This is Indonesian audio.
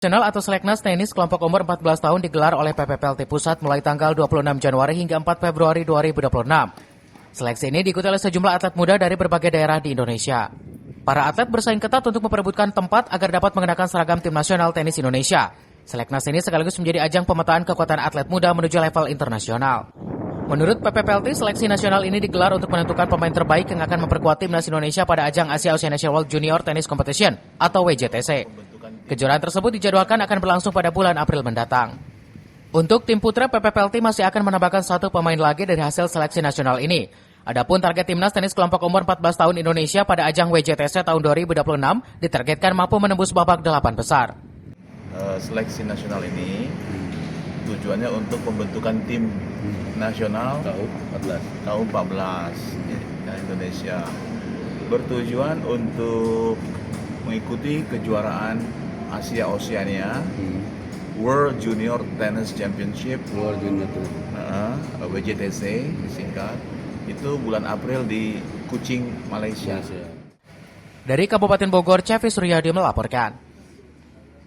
Nasional atau Seleknas Tenis kelompok umur 14 tahun digelar oleh PPPLT Pusat mulai tanggal 26 Januari hingga 4 Februari 2026. Seleksi ini diikuti oleh sejumlah atlet muda dari berbagai daerah di Indonesia. Para atlet bersaing ketat untuk memperebutkan tempat agar dapat mengenakan seragam tim nasional tenis Indonesia. Seleknas ini sekaligus menjadi ajang pemetaan kekuatan atlet muda menuju level internasional. Menurut PPPLT, seleksi nasional ini digelar untuk menentukan pemain terbaik yang akan memperkuat timnas Indonesia pada ajang Asia Oceania World Junior Tennis Competition atau WJTC. Kejuaraan tersebut dijadwalkan akan berlangsung pada bulan April mendatang. Untuk tim putra, PPPLT masih akan menambahkan satu pemain lagi dari hasil seleksi nasional ini. Adapun target timnas tenis kelompok umur 14 tahun Indonesia pada ajang WJTC tahun 2026 ditargetkan mampu menembus babak 8 besar. Seleksi nasional ini tujuannya untuk pembentukan tim nasional KU14 Indonesia, bertujuan untuk mengikuti kejuaraan Asia Oceania World Junior Tennis Championship WJTC disingkat, itu bulan April di Kuching, Malaysia. Dari Kabupaten Bogor, Cevi Suryadi melaporkan.